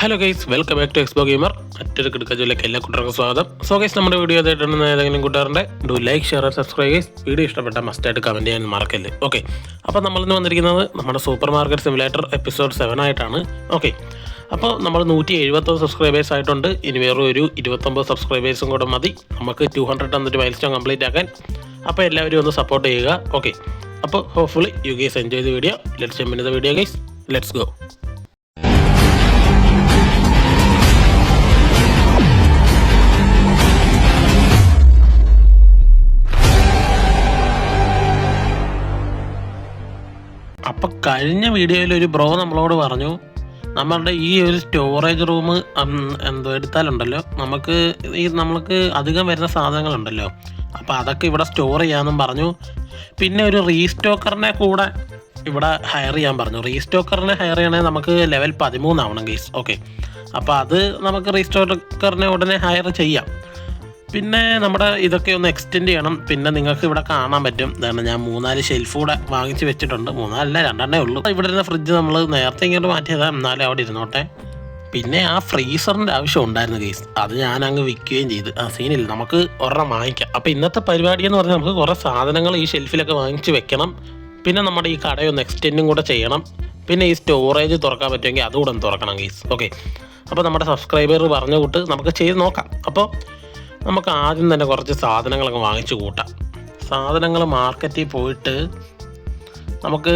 Hello guys, welcome back to expo gamer. മറ്റൊരു കിടക്കജോയിലേക്ക് എല്ലാ കൂട്ടർക്കും സ്വാഗതം. സോ ഗൈസ്, നമ്മുടെ വീഡിയോ ആയിട്ടുണ്ടെന്ന് ഏതെങ്കിലും കൂട്ടുകാരുടെ do like, share and subscribe guys. Video ഇഷ്ടപ്പെട്ട മസ്റ്റായിട്ട് കമൻറ്റ് ചെയ്യാൻ മറക്കല്ലേ. ഓക്കെ, അപ്പോൾ നമ്മളിന്ന് വന്നിരിക്കുന്നത് നമ്മുടെ സൂപ്പർ മാർക്കറ്റ് സിമുലേറ്റർ എപ്പിസോഡ് 7 ആയിട്ടാണ്. ഓക്കെ, അപ്പോൾ നമ്മൾ 179 സബ്സ്ക്രൈബേഴ്സ് ആയിട്ടുണ്ട്. ഇനി വേറെ ഒരു 29 സബ്സ്ക്രൈബേഴ്സും കൂടെ മതി നമുക്ക് 200 എന്നൊരു മൈൽ സ്റ്റോൺ കംപ്ലീറ്റ് ആക്കാൻ. അപ്പോൾ എല്ലാവരും ഒന്ന് സപ്പോർട്ട് ചെയ്യുക. ഓക്കെ, അപ്പോൾ hopefully you guys enjoy the video. Let's jump in the video guys. Let's go. അപ്പം കഴിഞ്ഞ വീഡിയോയിൽ ഒരു ബ്രോ നമ്മളോട് പറഞ്ഞു, നമ്മളുടെ ഈ ഒരു സ്റ്റോറേജ് റൂം എന്തോ എടുത്താലുണ്ടല്ലോ നമ്മൾക്ക് അധികം വരുന്ന സാധനങ്ങളുണ്ടല്ലോ, അപ്പോൾ അതൊക്കെ ഇവിടെ സ്റ്റോർ ചെയ്യാമെന്നും പറഞ്ഞു. പിന്നെ ഒരു റീസ്റ്റോക്കറിനെ കൂടെ ഇവിടെ ഹയർ ചെയ്യാൻ പറഞ്ഞു. റീസ്റ്റോക്കറിനെ ഹയർ ചെയ്യണമെങ്കിൽ നമുക്ക് ലെവൽ 13 ആവണം ഗൈസ്. ഓക്കെ, അപ്പോൾ അത് നമുക്ക് റീസ്റ്റോക്കറിനെ ഉടനെ ഹയർ ചെയ്യാം. പിന്നെ നമ്മുടെ ഇതൊക്കെ ഒന്ന് എക്സ്റ്റെൻഡ് ചെയ്യണം. പിന്നെ നിങ്ങൾക്ക് ഇവിടെ കാണാൻ പറ്റും, ഇതാണ് ഞാൻ 3-4 ഷെൽഫ് കൂടെ വാങ്ങിച്ച് വെച്ചിട്ടുണ്ട്. 3-4 അല്ല, 2 ഉള്ളൂ. ഇവിടെ ഇരുന്ന ഫ്രിഡ്ജ് നമ്മൾ നേരത്തെ ഇങ്ങോട്ട് മാറ്റിയതാണ്, എന്നാലും അവിടെ ഇരുന്നോട്ടെ. പിന്നെ ആ ഫ്രീസറിൻ്റെ ആവശ്യം ഉണ്ടായിരുന്നു ഗൈസ്, അത് ഞാൻ അങ്ങ് വിൽക്കുകയും ചെയ്ത്. ആ സീനില്ല, നമുക്ക് ഒരെണ്ണം വാങ്ങിക്കാം. അപ്പോൾ ഇന്നത്തെ പരിപാടി എന്ന് പറഞ്ഞാൽ നമുക്ക് കുറേ സാധനങ്ങൾ ഈ ഷെൽഫിലൊക്കെ വാങ്ങിച്ച് വെക്കണം. പിന്നെ നമ്മുടെ ഈ കടയൊന്ന് എക്സ്റ്റെൻഡും കൂടെ ചെയ്യണം. പിന്നെ ഈ സ്റ്റോറേജ് തുറക്കാൻ പറ്റുമെങ്കിൽ അതുകൂടെ ഒന്ന് തുറക്കണം ഗൈസ്. ഓക്കെ, അപ്പോൾ നമ്മുടെ സബ്സ്ക്രൈബർ പറഞ്ഞ കൂട്ട് നമുക്ക് ചെയ്ത് നോക്കാം. അപ്പോൾ നമുക്ക് ആദ്യം തന്നെ കുറച്ച് സാധനങ്ങളൊക്കെ വാങ്ങിച്ച് കൂട്ടാം. സാധനങ്ങൾ മാർക്കറ്റിൽ പോയിട്ട് നമുക്ക്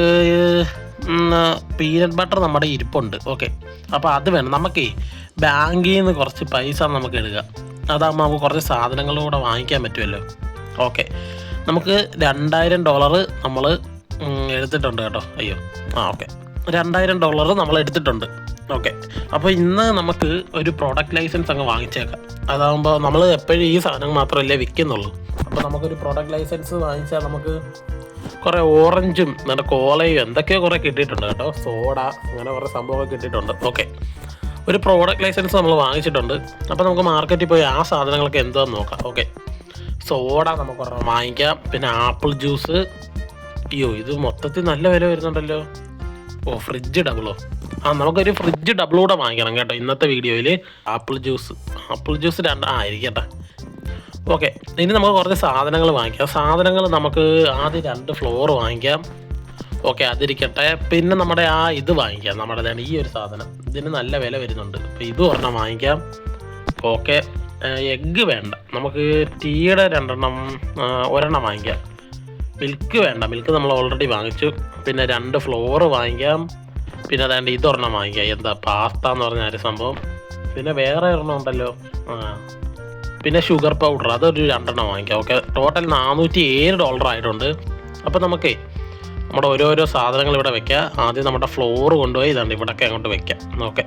പീനട്ട് ബട്ടർ നമ്മുടെ ഇരിപ്പുണ്ട്. ഓക്കെ, അപ്പോൾ അത് വേണം. നമുക്ക് ബാങ്കിൽ നിന്ന് കുറച്ച് പൈസ നമുക്ക് എടുക്കുക. അതാകുമ്പോൾ നമുക്ക് കുറച്ച് സാധനങ്ങളൂടെ വാങ്ങിക്കാൻ പറ്റുമല്ലോ. ഓക്കെ, നമുക്ക് $2000 നമ്മൾ എടുത്തിട്ടുണ്ട് കേട്ടോ. അയ്യോ, ഓക്കെ, $2000 നമ്മൾ എടുത്തിട്ടുണ്ട്. ഓക്കെ, അപ്പോൾ ഇന്ന് നമുക്ക് ഒരു പ്രോഡക്റ്റ് ലൈസൻസ് അങ്ങ് വാങ്ങിച്ചേക്കാം. അതാകുമ്പോൾ നമ്മൾ എപ്പോഴും ഈ സാധനം മാത്രമല്ലേ വിൽക്കുന്നുള്ളൂ. അപ്പോൾ നമുക്കൊരു പ്രോഡക്റ്റ് ലൈസൻസ് വാങ്ങിച്ചാൽ നമുക്ക് കുറേ ഓറഞ്ചും നമ്മുടെ കോളയും എന്തൊക്കെയോ കുറേ കിട്ടിയിട്ടുണ്ട് കേട്ടോ. സോഡ, അങ്ങനെ കുറേ സംഭവമൊക്കെ കിട്ടിയിട്ടുണ്ട്. ഓക്കെ, ഒരു പ്രോഡക്റ്റ് ലൈസൻസ് നമ്മൾ വാങ്ങിച്ചിട്ടുണ്ട്. അപ്പോൾ നമുക്ക് മാർക്കറ്റിൽ പോയി ആ സാധനങ്ങളൊക്കെ എന്താണെന്ന് നോക്കാം. ഓക്കെ, സോഡ നമുക്ക് ഒരെണ്ണം വാങ്ങിക്കാം. പിന്നെ ആപ്പിൾ ജ്യൂസ്. അയ്യോ, ഇത് മൊത്തത്തിൽ നല്ല വില വരുന്നുണ്ടല്ലോ. ഓ, ഫ്രിഡ്ജ് ഡബിളോ? നമുക്കൊരു ഫ്രിഡ്ജ് ഡബിളൂടെ വാങ്ങിക്കണം കേട്ടോ ഇന്നത്തെ വീഡിയോയിൽ. ആപ്പിൾ ജ്യൂസ് 2 ആയിരിക്കട്ടെ. ഓക്കെ, ഇനി നമുക്ക് കുറച്ച് സാധനങ്ങൾ വാങ്ങിക്കാം. സാധനങ്ങൾ നമുക്ക് ആദ്യം 2 ഫ്ലോർ വാങ്ങിക്കാം. ഓക്കെ, അതിരിക്കട്ടെ. പിന്നെ നമ്മുടെ ഇത് വാങ്ങിക്കാം. നമ്മുടെ ഈ ഒരു സാധനം, ഇതിന് നല്ല വില വരുന്നുണ്ട്. അപ്പോൾ ഇത് ഒരെണ്ണം വാങ്ങിക്കാം. ഓക്കെ, എഗ്ഗ് വേണ്ട, നമുക്ക് ടീയുടെ 1 വാങ്ങിക്കാം. മിൽക്ക് വേണ്ട, മിൽക്ക് നമ്മൾ ഓൾറെഡി വാങ്ങിച്ചു. പിന്നെ 2 ഫ്ലോർ വാങ്ങിക്കാം. പിന്നെ അതാണ്ട് ഇതൊരെണ്ണം വാങ്ങിക്കാം. എന്താ പാസ്ത എന്ന് പറഞ്ഞ ഒരു സംഭവം. പിന്നെ വേറെ ഒരെണ്ണം ഉണ്ടല്ലോ, പിന്നെ ഷുഗർ പൗഡർ, അതൊരു 2 വാങ്ങിക്കാം. ഓക്കെ, ടോട്ടൽ $407 ആയിട്ടുണ്ട്. അപ്പോൾ നമുക്ക് നമ്മുടെ ഓരോരോ സാധനങ്ങൾ ഇവിടെ വെക്കാം. ആദ്യം നമ്മുടെ ഫ്ലോർ കൊണ്ടുപോയി ഇതാണ്ട് ഇവിടെയൊക്കെ അങ്ങോട്ട് വെക്കാം. ഓക്കെ,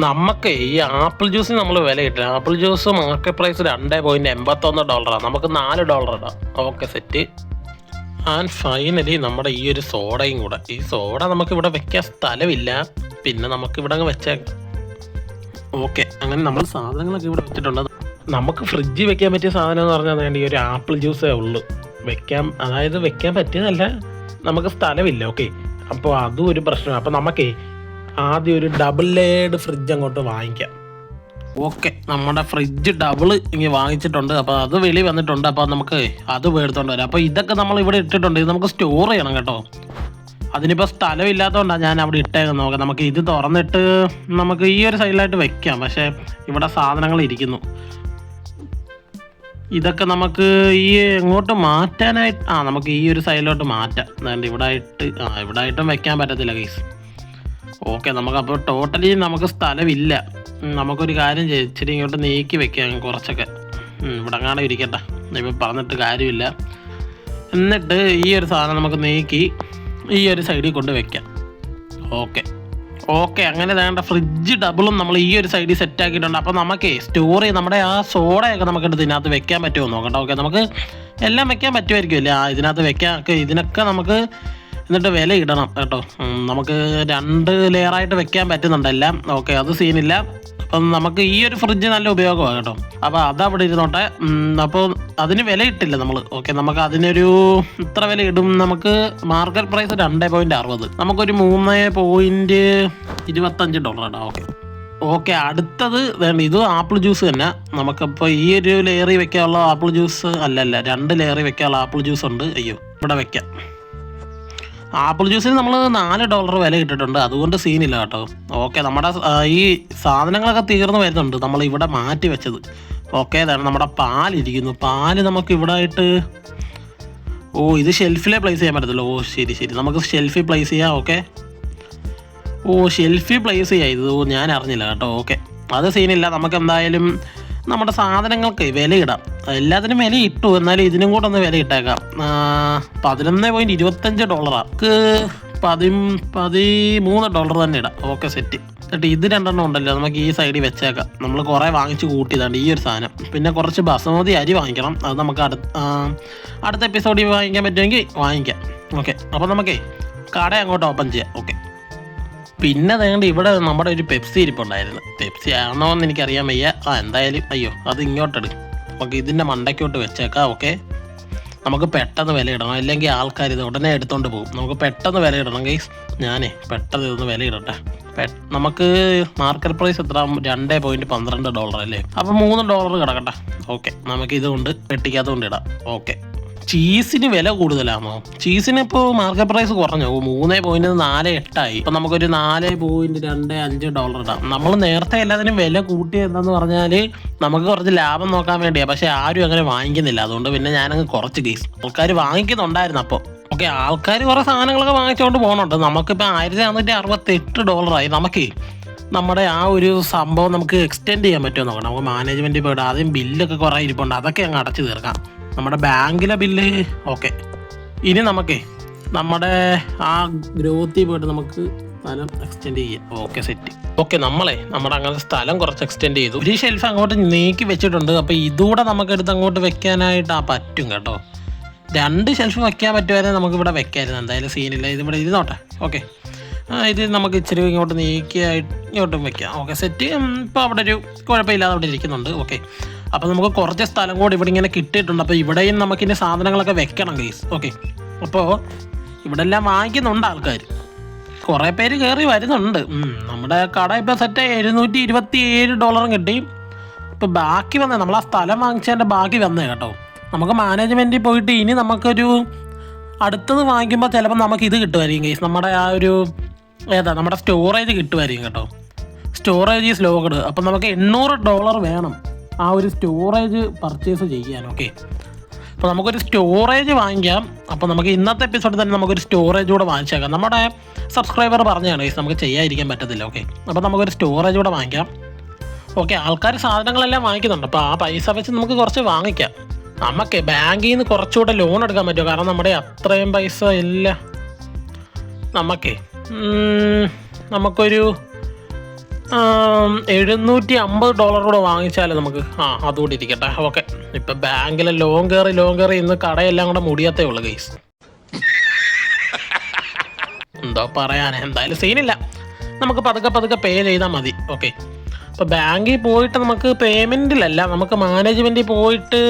നമുക്ക് ഈ ആപ്പിൾ ജ്യൂസിന് നമ്മൾ വില കിട്ടില്ല. Apple juice market price $2.81. നമുക്ക് $4 ഇടാം. Okay, set. ആൻഡ് ഫൈനലി നമ്മുടെ ഈ ഒരു സോഡയും കൂടെ. ഈ സോഡ നമുക്കിവിടെ വെക്കാൻ സ്ഥലമില്ല, പിന്നെ നമുക്കിവിടെ അങ്ങ് വെച്ചേക്കാം. ഓക്കെ, അങ്ങനെ നമ്മൾ സാധനങ്ങളൊക്കെ ഇവിടെ വെച്ചിട്ടുണ്ട്. നമുക്ക് ഫ്രിഡ്ജിൽ വെക്കാൻ പറ്റിയ സാധനം എന്ന് പറഞ്ഞാൽ വേണ്ടി ഈ ഒരു ആപ്പിൾ ജ്യൂസേ ഉള്ളൂ വെക്കാൻ. അതായത് വെക്കാൻ പറ്റിയതല്ല, നമുക്ക് സ്ഥലമില്ല. ഓക്കെ, അപ്പോൾ അതും ഒരു പ്രശ്നമാണ്. അപ്പോൾ നമുക്ക് ആദ്യം ഒരു ഡബിൾ ലെയർഡ് ഫ്രിഡ്ജ് അങ്ങോട്ട് വാങ്ങിക്കാം. ഓക്കെ, നമ്മുടെ ഫ്രിഡ്ജ് ഡബിൾ ഇങ്ങനെ വാങ്ങിച്ചിട്ടുണ്ട്. അപ്പോൾ അത് വെളി വന്നിട്ടുണ്ട്. അപ്പോൾ നമുക്ക് അത് മേടിച്ചോണ്ട് വരാം. അപ്പോൾ ഇതൊക്കെ നമ്മൾ ഇവിടെ ഇട്ടിട്ടുണ്ട്. ഇത് നമുക്ക് സ്റ്റോർ ചെയ്യണം കേട്ടോ. അതിനിപ്പോൾ സ്ഥലമില്ലാത്തതുകൊണ്ടാണ് ഞാൻ അവിടെ ഇട്ടേക്കുന്നത്. നോക്കാം, നമുക്ക് ഇത് തുറന്നിട്ട് നമുക്ക് ഈ ഒരു സൈഡിലായിട്ട് വെക്കാം. പക്ഷേ ഇവിടെ സാധനങ്ങൾ ഇരിക്കുന്നു. ഇതൊക്കെ നമുക്ക് ഈ എങ്ങോട്ട് മാറ്റാനായിട്ട് നമുക്ക് ഈ ഒരു സൈഡിലോട്ട് മാറ്റാം. അതുകൊണ്ട് ഇവിടെ ആയിട്ടും വെക്കാൻ പറ്റത്തില്ല ഗൈസ്. ഓക്കെ, നമുക്കപ്പോൾ ടോട്ടലി നമുക്ക് സ്ഥലമില്ല. നമുക്കൊരു കാര്യം ചെയ്യും, ഇച്ചിരി ഇങ്ങോട്ട് നീക്കി വെക്കാം കുറച്ചൊക്കെ. ഇവിടെ അങ്ങാടെ ഇരിക്കട്ടെ, ഇപ്പം പറഞ്ഞിട്ട് കാര്യമില്ല. എന്നിട്ട് ഈ ഒരു സാധനം നമുക്ക് നീക്കി ഈ ഒരു സൈഡിൽ കൊണ്ട് വെക്കാം. ഓക്കെ, അങ്ങനെ വേണ്ട ഫ്രിഡ്ജ് ഡബിളും നമ്മൾ ഈ ഒരു സൈഡിൽ സെറ്റ് ആക്കിയിട്ടുണ്ട്. അപ്പോൾ നമുക്ക് സ്റ്റോർ ചെയ്ത് നമ്മുടെ ആ സോഡയൊക്കെ നമുക്കെടുത്ത് ഇതിനകത്ത് വെക്കാൻ പറ്റുമോ നോക്കട്ടെ. ഓക്കെ, നമുക്ക് എല്ലാം വെക്കാൻ പറ്റുമായിരിക്കുമല്ലേ ഇതിനകത്ത് വെക്കാം. ഇതിനൊക്കെ നമുക്ക് എന്നിട്ട് വില ഇടണം കേട്ടോ. നമുക്ക് 2 ലെയറായിട്ട് വെക്കാൻ പറ്റുന്നുണ്ട് എല്ലാം. ഓക്കെ, അത് സീനില്ല. അപ്പം നമുക്ക് ഈ ഒരു ഫ്രിഡ്ജ് നല്ല ഉപയോഗമാണ് കേട്ടോ. അപ്പോൾ അതവിടെ ഇരുന്നോട്ടെ. അപ്പോൾ അതിന് വില ഇട്ടില്ല നമ്മൾ. ഓക്കെ, നമുക്ക് അതിനൊരു ഇത്ര വില ഇടും. നമുക്ക് മാർക്കറ്റ് പ്രൈസ് $2.60. നമുക്കൊരു $3.25 ഇടാം. ഓക്കെ, ഓക്കെ, അടുത്തത് വേണ്ട, ഇത് ആപ്പിൾ ജ്യൂസ് തന്നെ. നമുക്കപ്പോൾ ഈ ഒരു ലെയറിൽ വെക്കാനുള്ള ആപ്പിൾ ജ്യൂസ് അല്ലല്ല, 2 ലെയറിൽ വെക്കാനുള്ള ആപ്പിൾ ജ്യൂസ് ഉണ്ട്. അയ്യോ, ഇവിടെ വെക്കാം. ആപ്പിൾ ജ്യൂസിന് നമ്മൾ $4 വില കിട്ടിയിട്ടുണ്ട്, അതുകൊണ്ട് സീനില്ല കേട്ടോ. ഓക്കെ, നമ്മുടെ ഈ സാധനങ്ങളൊക്കെ തീർന്നു വരുന്നുണ്ട്, നമ്മൾ ഇവിടെ മാറ്റി വെച്ചത്. ഓക്കെ, അതാണ് നമ്മുടെ പാലിരിക്കുന്നു. പാല് നമുക്ക് ഇവിടെ ആയിട്ട്, ഇത് ഷെൽഫിലേ പ്ലേസ് ചെയ്യാൻ പറ്റത്തില്ല. ശരി, നമുക്ക് ഷെൽഫിൽ പ്ലേസ് ചെയ്യാം. ഓക്കെ, ഷെൽഫിൽ പ്ലേസ് ചെയ്യാം. ഇത് ഞാൻ അറിഞ്ഞില്ല കേട്ടോ. ഓക്കെ, അത് സീനില്ല. നമുക്ക് എന്തായാലും നമ്മുടെ സാധനങ്ങൾക്ക് വില ഇടാം. എല്ലാത്തിനും വില ഇട്ടു, എന്നാലും ഇതിനും കൂടെ ഒന്ന് വില ഇട്ടേക്കാം. $11.25 നമുക്ക് $13 തന്നെ ഇടാം. Okay, set. എന്നിട്ട് ഇത് 2 ഉണ്ടല്ലോ, നമുക്ക് ഈ സൈഡിൽ വെച്ചേക്കാം. നമ്മൾ കുറേ വാങ്ങിച്ച് കൂട്ടിയതാണ് ഈ ഒരു സാധനം. പിന്നെ കുറച്ച് ബസുമതി അരി വാങ്ങിക്കണം, അത് നമുക്ക് അടുത്ത എപ്പിസോഡിൽ വാങ്ങിക്കാൻ പറ്റുമെങ്കിൽ വാങ്ങിക്കാം. ഓക്കെ, അപ്പോൾ നമുക്കേ കട അങ്ങോട്ട് ഓപ്പൺ ചെയ്യാം. ഓക്കെ, പിന്നെ വേണ്ട, ഇവിടെ നമ്മുടെ ഒരു പെപ്സി ഇരിപ്പുണ്ടായിരുന്നു. പെപ്സി ആണോ എന്ന് എനിക്കറിയാൻ വയ്യ. എന്തായാലും അയ്യോ, അത് ഇങ്ങോട്ടെടുക്കും. നമുക്ക് ഇതിൻ്റെ മണ്ടയ്ക്കോട്ട് വെച്ചേക്കാം. ഓക്കെ, നമുക്ക് പെട്ടെന്ന് വില ഇടണം, അല്ലെങ്കിൽ ആൾക്കാർ ഇത് ഉടനെ എടുത്തുകൊണ്ട് പോകും. നമുക്ക് പെട്ടെന്ന് വില ഇടണം ഗൈസ്. ഞാനേ പെട്ടെന്ന് ഇതൊന്ന് വില ഇടട്ടെ. നമുക്ക് മാർക്കറ്റ് പ്രൈസ് എത്ര? $2.12 അല്ലേ? അപ്പം $3 കിടക്കട്ടെ. ഓക്കെ, നമുക്ക് ഇതുകൊണ്ട് പെട്ടിക്കകത്തുകൊണ്ട് ഇടാം. ഓക്കെ, ചീസിന് വില കൂടുതലാണോ? ചീസിന് ഇപ്പോൾ മാർക്കറ്റ് പ്രൈസ് കുറഞ്ഞോ? $3.48 ഇപ്പം നമുക്കൊരു $4.25 ഇടാം. നമ്മൾ നേരത്തെ എല്ലാത്തിനും വില കൂട്ടിയതെന്ന് പറഞ്ഞാൽ നമുക്ക് കുറച്ച് ലാഭം നോക്കാൻ വേണ്ടിയാണ്. പക്ഷേ ആരും അങ്ങനെ വാങ്ങിക്കുന്നില്ല, അതുകൊണ്ട് പിന്നെ ഞാനങ്ങ് കുറച്ച് കേസ്. ആൾക്കാർ വാങ്ങിക്കുന്നുണ്ടായിരുന്നു അപ്പോൾ. ഓക്കെ, ആൾക്കാർ കുറേ സാധനങ്ങളൊക്കെ വാങ്ങിച്ചുകൊണ്ട് പോകുന്നുണ്ട്. നമുക്കിപ്പോൾ $1,668. നമുക്ക് നമ്മുടെ ആ ഒരു സംഭവം നമുക്ക് എക്സ്റ്റെൻഡ് ചെയ്യാൻ പറ്റുമോ നോക്കണം. നമുക്ക് മാനേജ്മെൻറ്റിൽ പോയിട്ട് ആദ്യം ബില്ലൊക്കെ കുറേ ഇരിപ്പുണ്ട്, അതൊക്കെ അങ്ങ് അടച്ചു തീർക്കാം. നമ്മുടെ ബാങ്കിലെ ബില്ല്. ഓക്കെ, ഇനി നമുക്ക് നമ്മുടെ ആ ഗ്രോത്തിൽ പോയിട്ട് നമുക്ക് സ്ഥലം എക്സ്റ്റെൻഡ് ചെയ്യാം. Okay, set. ഓക്കെ, നമ്മുടെ അങ്ങനെ സ്ഥലം കുറച്ച് എക്സ്റ്റെൻഡ് ചെയ്തു. ഒരു ഷെൽഫ് അങ്ങോട്ട് നീക്കി വെച്ചിട്ടുണ്ട്. അപ്പോൾ ഇതുകൂടെ നമുക്കെടുത്ത് അങ്ങോട്ട് വെക്കാനായിട്ട് പറ്റും കേട്ടോ. 2 ഷെൽഫ് വെക്കാൻ പറ്റുമായിരുന്നു, നമുക്ക് ഇവിടെ വെക്കാമായിരുന്നു. എന്തായാലും സീനില്ല, ഇതിവിടെ ഇരുന്നോട്ടെ. ഓക്കെ, ഇത് നമുക്ക് ഇച്ചിരി ഇങ്ങോട്ട് നീക്കിയായിട്ട് ഇങ്ങോട്ടും വെക്കാം. Okay, set. ഇപ്പോൾ അവിടെ ഒരു കുഴപ്പമില്ലാതെ അവിടെ ഇരിക്കുന്നുണ്ട്. ഓക്കെ, അപ്പോൾ നമുക്ക് കുറച്ച് സ്ഥലം കൂടി ഇവിടെ ഇങ്ങനെ കിട്ടിയിട്ടുണ്ട്. അപ്പോൾ ഇവിടെയും നമുക്കിൻ്റെ സാധനങ്ങളൊക്കെ വെക്കണം ഗൈസ്. ഓക്കെ, അപ്പോൾ ഇവിടെ എല്ലാം വാങ്ങിക്കുന്നുണ്ട് ആൾക്കാർ, കുറേ പേര് കയറി വരുന്നുണ്ട്. നമ്മുടെ കട ഇപ്പോൾ സെറ്റ് $727 കിട്ടി. ഇപ്പോൾ ബാക്കി വന്നേ, നമ്മൾ ആ സ്ഥലം വാങ്ങിച്ചതിൻ്റെ ബാക്കി വന്നേ കേട്ടോ. നമുക്ക് മാനേജ്മെൻറ്റിൽ പോയിട്ട് ഇനി നമുക്കൊരു അടുത്തത് വാങ്ങിക്കുമ്പോൾ ചിലപ്പോൾ നമുക്ക് ഇത് കിട്ടുമായിരിക്കും ഗൈസ്. നമ്മുടെ ആ ഒരു നമ്മുടെ സ്റ്റോറേജ് കിട്ടുമായിരിക്കും കേട്ടോ. Storage is locked. അപ്പം നമുക്ക് $800 വേണം ആ ഒരു സ്റ്റോറേജ് പർച്ചേസ് ചെയ്യാൻ. ഓക്കെ, അപ്പോൾ നമുക്കൊരു സ്റ്റോറേജ് വാങ്ങിക്കാം. അപ്പോൾ നമുക്ക് ഇന്നത്തെ എപ്പിസോഡിൽ തന്നെ നമുക്കൊരു സ്റ്റോറേജ് കൂടെ വാങ്ങിച്ചേക്കാം. നമ്മുടെ സബ്സ്ക്രൈബർ പറഞ്ഞതാണ് ഗൈസ്, നമുക്ക് ചെയ്യാതിരിക്കാൻ പറ്റത്തില്ല. ഓക്കെ, അപ്പോൾ നമുക്കൊരു സ്റ്റോറേജ് കൂടെ വാങ്ങിക്കാം. ഓക്കെ, ആൾക്കാർ സാധനങ്ങളെല്ലാം വാങ്ങിക്കുന്നുണ്ട്. അപ്പോൾ ആ പൈസ വെച്ച് നമുക്ക് കുറച്ച് വാങ്ങിക്കാം. നമുക്ക് ബാങ്കിൽ നിന്ന് കുറച്ചുകൂടെ ലോൺ എടുക്കാൻ പറ്റുമോ? കാരണം നമ്മുടെ അത്രയും പൈസ ഇല്ല. നമുക്കൊരു $750 കൂടെ വാങ്ങിച്ചാലേ നമുക്ക് അതുകൂടി ഇരിക്കട്ടെ. ഓക്കെ, ഇപ്പം ബാങ്കിലെ ലോൺ കയറി ഇന്ന് കടയെല്ലാം കൂടെ മുടിയത്തേ ഉള്ളു ഗൈസ്. എന്തോ പറയാനേ, എന്തായാലും സീനില്ല, നമുക്ക് പതുക്കെ പേ ചെയ്താൽ മതി. ഓക്കെ, അപ്പോൾ ബാങ്കിൽ പോയിട്ട് നമുക്ക് പേയ്മെൻറ്റിലല്ല, നമുക്ക് മാനേജ്മെൻറ്റിൽ പോയിട്ട്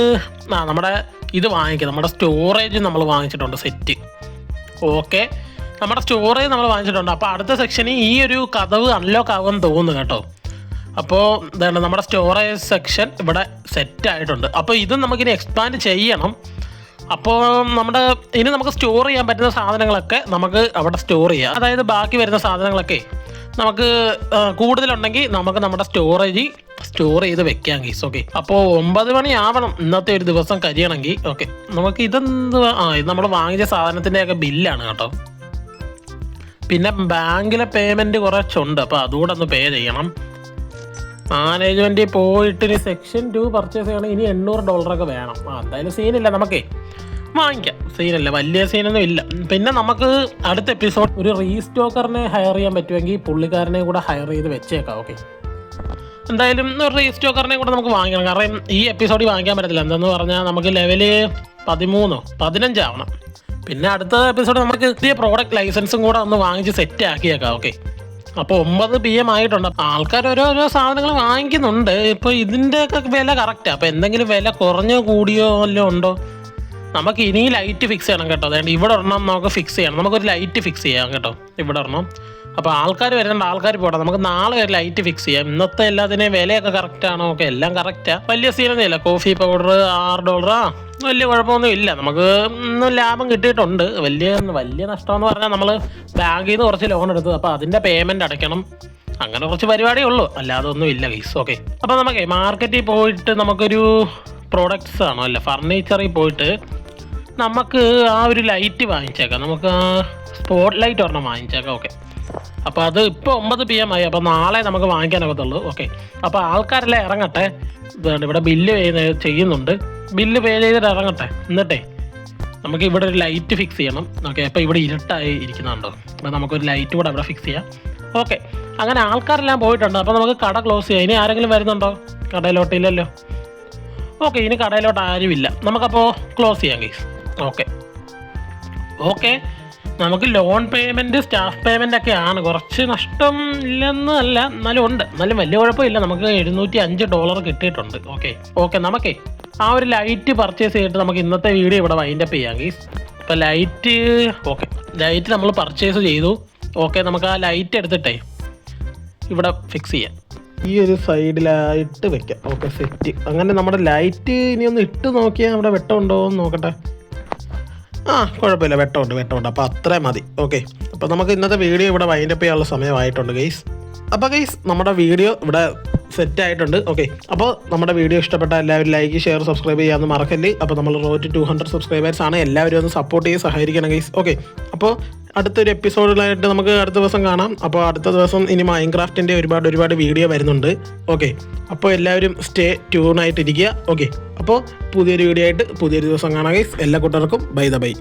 നമ്മുടെ ഇത് വാങ്ങിക്കാം. നമ്മുടെ സ്റ്റോറേജ് നമ്മൾ വാങ്ങിച്ചിട്ടുണ്ട്, സെറ്റ്. ഓക്കെ, നമ്മുടെ സ്റ്റോറേജ് നമ്മൾ വാങ്ങിച്ചിട്ടുണ്ട്. അപ്പോൾ അടുത്ത സെക്ഷനിൽ ഈ ഒരു കതവ് അൺലോക്ക് ആകുമെന്ന് തോന്നുന്നു കേട്ടോ. അപ്പോൾ എന്താണ് നമ്മുടെ സ്റ്റോറേജ് സെക്ഷൻ ഇവിടെ സെറ്റ് ആയിട്ടുണ്ട്. അപ്പോൾ ഇതും നമുക്കിനി എക്സ്പാൻഡ് ചെയ്യണം. അപ്പോൾ ഇനി നമുക്ക് സ്റ്റോർ ചെയ്യാൻ പറ്റുന്ന സാധനങ്ങളൊക്കെ നമുക്ക് അവിടെ സ്റ്റോർ ചെയ്യാം. അതായത് ബാക്കി വരുന്ന സാധനങ്ങളൊക്കെ നമുക്ക് കൂടുതലുണ്ടെങ്കിൽ നമുക്ക് നമ്മുടെ സ്റ്റോറേജ് സ്റ്റോർ ചെയ്ത് വെക്കാം ഗീസ്. ഓക്കെ, അപ്പോൾ 9 മണി ആവണം ഇന്നത്തെ ഒരു ദിവസം കഴിയണമെങ്കിൽ. ഓക്കെ, നമുക്ക് ഇത് നമ്മൾ വാങ്ങിച്ച സാധനത്തിൻ്റെയൊക്കെ ബില്ലാണ് കേട്ടോ. പിന്നെ ബാങ്കിലെ പേയ്മെൻറ്റ് കുറച്ചുണ്ട്, അപ്പോൾ അതുകൂടെ ഒന്ന് പേ ചെയ്യണം. മാനേജ്മെൻറ്റിൽ പോയിട്ട് ഇനി സെക്ഷൻ 2 പർച്ചേസ് ചെയ്യണം. ഇനി $800 വേണം. എന്തായാലും സീനില്ല, നമുക്കേ വാങ്ങിക്കാം. സീനില്ല, വലിയ സീനൊന്നും ഇല്ല. പിന്നെ നമുക്ക് അടുത്ത എപ്പിസോഡ് ഒരു റീസ്റ്റോക്കറിനെ ഹയർ ചെയ്യാൻ പറ്റുമെങ്കിൽ പുള്ളിക്കാരനെ കൂടെ ഹയർ ചെയ്ത് വെച്ചേക്കാം. ഓക്കെ, എന്തായാലും ഒരു റീസ്റ്റോക്കറിനെ കൂടെ നമുക്ക് വാങ്ങിക്കണം. കാരണം ഈ എപ്പിസോഡിൽ വാങ്ങിക്കാൻ പറ്റത്തില്ല. എന്താണെന്ന് പറഞ്ഞാൽ നമുക്ക് ലെവല് 13 15 ആവണം. പിന്നെ അടുത്ത എപ്പിസോഡ് നമുക്ക് പുതിയ പ്രോഡക്റ്റ് ലൈസൻസും കൂടെ ഒന്ന് വാങ്ങിച്ച് സെറ്റ് ആക്കിയേക്കാം. ഓക്കെ, അപ്പോൾ 9 PM ആയിട്ടുണ്ട്. ആൾക്കാർ ഓരോരോ സാധനങ്ങൾ വാങ്ങിക്കുന്നുണ്ട്. ഇപ്പോൾ ഇതിൻ്റെയൊക്കെ വില കറക്റ്റാണ്. അപ്പോൾ എന്തെങ്കിലും വില കുറഞ്ഞോ കൂടിയോ വല്ലതും ഉണ്ടോ? നമുക്ക് ഇനി ലൈറ്റ് ഫിക്സ് ചെയ്യണം കേട്ടോ. അതായത് ഇവിടെ ഒരെണ്ണം നമുക്ക് ഫിക്സ് ചെയ്യണം. നമുക്കൊരു ലൈറ്റ് ഫിക്സ് ചെയ്യാം കേട്ടോ, ഇവിടെ ഒരെണ്ണം. അപ്പോൾ ആൾക്കാർ വരുന്നുണ്ട്, ആൾക്കാർ പോട്ടെ, നമുക്ക് നാളെ ഒരു ലൈറ്റ് ഫിക്സ് ചെയ്യാം. ഇന്നത്തെ എല്ലാത്തിനെയും വിലയൊക്കെ കറക്റ്റാണോ? ഓക്കെ, എല്ലാം കറക്റ്റാണ്, വലിയ സീനൊന്നും ഇല്ല. കോഫി പൗഡർ $6, വലിയ കുഴപ്പമൊന്നും ഇല്ല. നമുക്ക് ഇന്നും ലാഭം കിട്ടിയിട്ടുണ്ട്. വലിയ നഷ്ടമെന്ന് പറഞ്ഞാൽ നമ്മൾ ബാങ്കിൽ നിന്ന് കുറച്ച് ലോൺ എടുത്തു, അപ്പോൾ അതിൻ്റെ പേയ്മെൻറ്റ് അടയ്ക്കണം, അങ്ങനെ കുറച്ച് പരിപാടിയേ ഉള്ളൂ, അല്ലാതെ ഒന്നും ഇല്ല ഗൈസ്. ഓക്കെ, അപ്പോൾ നമുക്ക് മാർക്കറ്റിൽ പോയിട്ട് നമുക്കൊരു പ്രോഡക്റ്റ്സ് ആണോ അല്ല ഫർണിച്ചറിൽ പോയിട്ട് നമുക്ക് ആ ഒരു ലൈറ്റ് വാങ്ങിച്ചേക്കാം. നമുക്ക് സ്പോട്ട് ലൈറ്റ് ഒരെണ്ണം വാങ്ങിച്ചേക്കാം. ഓക്കെ, അപ്പോൾ അത് ഇപ്പോൾ 9 PM ആയി, അപ്പോൾ നാളെ നമുക്ക് വാങ്ങിക്കാനൊക്കത്തുള്ളൂ. ഓക്കെ, അപ്പോൾ ആൾക്കാരെല്ലാം ഇറങ്ങട്ടെ. ഇവിടെ ബില്ല് ചെയ്യുന്നുണ്ട്, ബില്ല് പേ ചെയ്തിട്ട് ഇറങ്ങട്ടെ. എന്നിട്ടേ നമുക്ക് ഇവിടെ ഒരു ലൈറ്റ് ഫിക്സ് ചെയ്യണം. ഓക്കെ, അപ്പോൾ ഇവിടെ ഇരുട്ടായി ഇരിക്കുന്നുണ്ടോ, അപ്പോൾ നമുക്കൊരു ലൈറ്റ് കൂടെ അവിടെ ഫിക്സ് ചെയ്യാം. ഓക്കെ, അങ്ങനെ ആൾക്കാരെല്ലാം പോയിട്ടുണ്ട്. അപ്പോൾ നമുക്ക് കട ക്ലോസ് ചെയ്യാം. ഇനി ആരെങ്കിലും വരുന്നുണ്ടോ കടയിലോട്ട്? ഇല്ലല്ലോ. ഓക്കെ, ഇനി കടയിലോട്ട് ആരുമില്ല, നമുക്കപ്പോൾ ക്ലോസ് ചെയ്യാം ഗൈസ്. ഓക്കെ, നമുക്ക് ലോൺ പേയ്മെൻറ്റ്, സ്റ്റാഫ് പേയ്മെൻ്റ് ഒക്കെയാണ്, കുറച്ച് നഷ്ടം ഇല്ലെന്ന് അല്ല, എന്നാലും ഉണ്ട്, എന്നാലും വലിയ കുഴപ്പമില്ല. നമുക്ക് $705 കിട്ടിയിട്ടുണ്ട്. ഓക്കെ, നമുക്കേ ആ ഒരു ലൈറ്റ് പർച്ചേസ് ചെയ്തിട്ട് നമുക്ക് ഇന്നത്തെ വീഡിയോ ഇവിടെ വൈൻഡപ്പ് ചെയ്യാം ഗൈസ്. അപ്പോൾ ലൈറ്റ് നമ്മൾ പർച്ചേസ് ചെയ്തു. ഓക്കെ, നമുക്ക് ആ ലൈറ്റ് എടുത്തിട്ടേ ഇവിടെ ഫിക്സ് ചെയ്യാം, ഈ ഒരു സൈഡിലായിട്ട് വെക്കാം. Okay, set. അങ്ങനെ നമ്മുടെ ലൈറ്റ് ഇനി ഒന്ന് ഇട്ട് നോക്കിയാൽ നമ്മുടെ വെട്ടമുണ്ടോ എന്ന് നോക്കട്ടെ. കുഴപ്പമില്ല, വെട്ടമുണ്ട്. അപ്പോൾ അത്രയും മതി. ഓക്കെ, അപ്പോൾ നമുക്ക് ഇന്നത്തെ വീഡിയോ ഇവിടെ വൈൻഡപ്പ് ചെയ്യാനുള്ള സമയമായിട്ടുണ്ട് ഗൈസ്. അപ്പോൾ ഗൈസ്, നമ്മുടെ വീഡിയോ ഇവിടെ സെറ്റ് ആയിട്ടുണ്ട്. ഓക്കെ, അപ്പോൾ നമ്മുടെ വീഡിയോ ഇഷ്ടപ്പെട്ട എല്ലാവരും ലൈക്ക്, ഷെയർ, സബ്സ്ക്രൈബ് ചെയ്യാമെന്ന് മറക്കല്ലേ. അപ്പോൾ നമ്മൾ റോഡ് ടു 200 സബ്സ്ക്രൈബേഴ്സ് ആണ്. എല്ലാവരും ഒന്ന് സപ്പോർട്ട് ചെയ്ത് സഹകരിക്കണം ഗൈസ്. ഓക്കെ, അപ്പോൾ അടുത്തൊരു എപ്പിസോഡിലായിട്ട് നമുക്ക് അടുത്ത ദിവസം കാണാം. അപ്പോൾ അടുത്ത ദിവസം ഇനി മൈൻക്രാഫ്റ്റിൻ്റെ ഒരുപാട് വീഡിയോ വരുന്നുണ്ട്. ഓക്കെ, അപ്പോൾ എല്ലാവരും സ്റ്റേ ട്യൂൺ ആയിട്ടിരിക്കുക. ഓക്കെ, അപ്പോൾ പുതിയൊരു വീഡിയോ ആയിട്ട് പുതിയൊരു ദിവസം കാണാം ഗൈസ്. എല്ലാ കൂട്ടർക്കും ബൈ.